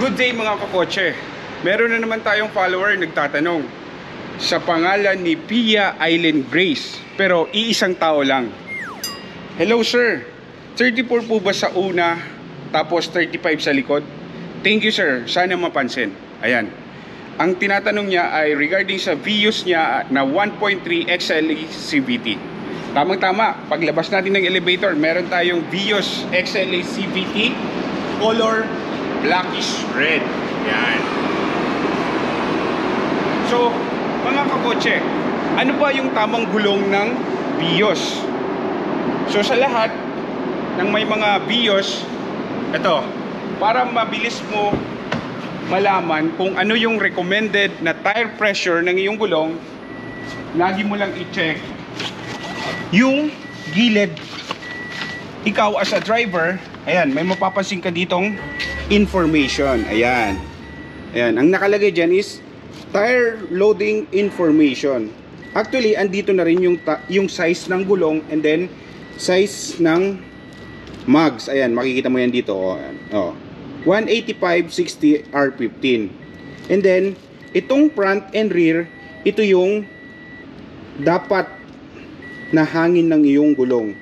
Good day mga kakotse. Meron na naman tayong follower nagtatanong sa pangalan ni Pia Island Grace, pero iisang tao lang. Hello sir, 34 po ba sa una tapos 35 sa likod? Thank you sir, sana mapansin. Ayan. Ang tinatanong niya ay regarding sa Vios niya na 1.3 XLE CVT. Tamang-tama, paglabas natin ng elevator, meron tayong Vios XLE CVT color blackish red. Yan. So, mga kakotse, ano ba yung tamang gulong ng Vios? So, sa lahat ng may mga Vios, ito, para mabilis mo malaman kung ano yung recommended na tire pressure ng iyong gulong, lagi mo lang i-check yung gilid. Ikaw as a driver, ayan, may mapapansin ka ditong information. Ayan. Ayan, ang nakalagay dyan is tire loading information. Actually, andito na rin yung size ng gulong and then size ng mags. Ayan, makikita mo yan dito. Oh, ayan. Oh. 185/60 R15. And then, itong front and rear, ito yung dapat na hangin ng iyong gulong.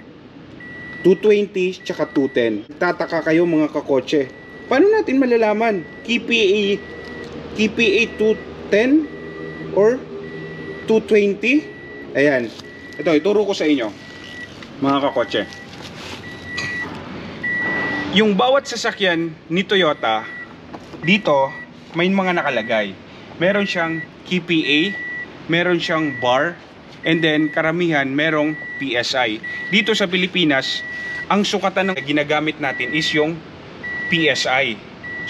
220 tsaka 210. Tataka kayo mga kakotse, paano natin malalaman? KPA 210 or 220? Ayan. Ito, ituro ko sa inyo mga kakotse. Yung bawat sasakyan ni Toyota, dito may mga nakalagay. Meron siyang KPA, meron siyang bar, and then karamihan merong PSI. Dito sa Pilipinas, ang sukatan na ginagamit natin is yung PSI.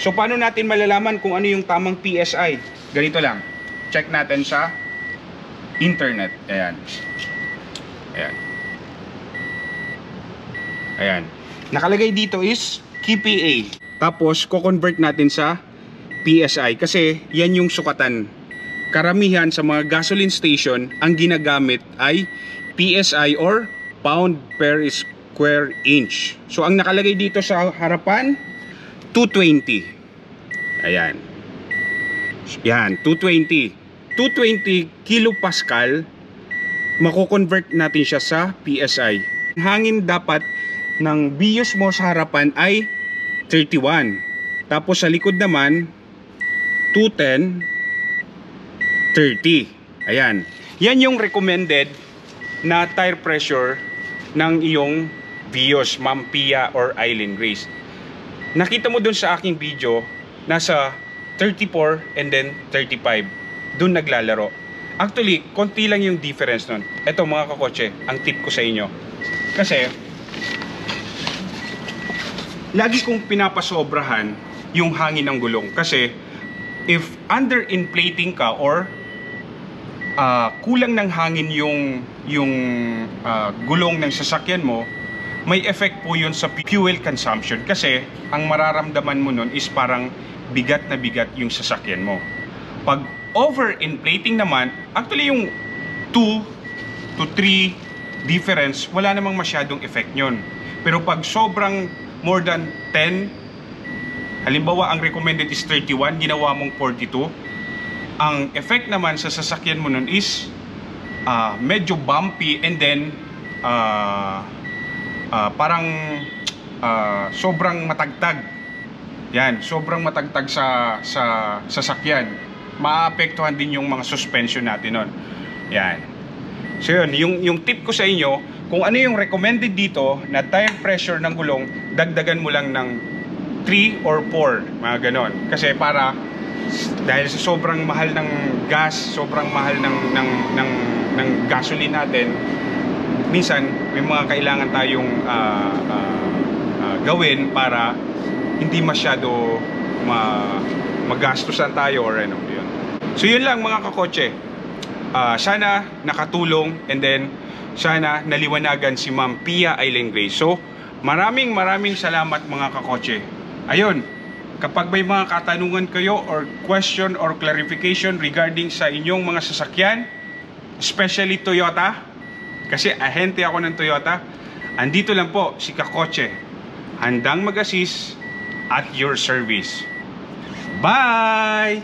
So paano natin malalaman kung ano yung tamang PSI? Ganito lang. Check natin sa internet. Ayan. Ayan. Ayan. Nakalagay dito is KPA. Tapos ko-convert natin sa PSI kasi yan yung sukatan. Karamihan sa mga gasoline station, ang ginagamit ay PSI or pound per square inch. So ang nakalagay dito sa harapan, 220. Ayan. Yan, 220. 220 kilopascal, mako-convert natin siya sa PSI. Hangin dapat ng Vios mo sa harapan ay 31. Tapos sa likod naman, 210, 30. Ayan. Yan yung recommended na tire pressure ng iyong Vios, Ma'am Pia or Island Grace. Nakita mo dun sa aking video, nasa 34 and then 35. Dun naglalaro. Actually, konti lang yung difference nun. Ito mga kakotse, ang tip ko sa inyo. Kasi, lagi kong pinapasobrahan yung hangin ng gulong. Kasi, if under-inflating ka or kulang ng hangin yung gulong ng sasakyan mo, may effect po yun sa fuel consumption. Kasi, ang mararamdaman mo nun is parang bigat na bigat yung sasakyan mo. Pag over-inflating naman, actually yung 2 to 3 difference, wala namang masyadong effect yun. Pero pag sobrang more than 10, halimbawa ang recommended is 31, ginawa mong 42, ang effect naman sa sasakyan mo nun is medyo bumpy and then parang sobrang matagtag. Yan, sobrang matagtag sa sasakyan. Maapektuhan din yung mga suspension natin nun. Yan. So yun, yung tip ko sa inyo, kung ano yung recommended dito na tire pressure ng gulong, dagdagan mo lang ng 3 or 4, mga ganon. Kasi para, dahil sa sobrang mahal ng gas, sobrang mahal ng gasoline natin, minsan may mga kailangan tayong gawin para hindi masyado magastusan tayo or ano yun. So yun lang mga kakotse. Sana nakatulong and then sana naliwanagan si Ma'am Pia Island Grace. So maraming salamat mga kakotse. Ayun, kapag may mga katanungan kayo or question or clarification regarding sa inyong mga sasakyan, especially Toyota, kasi ahente ako ng Toyota, andito lang po si Kakotse, handang mag-assist at your service. Bye!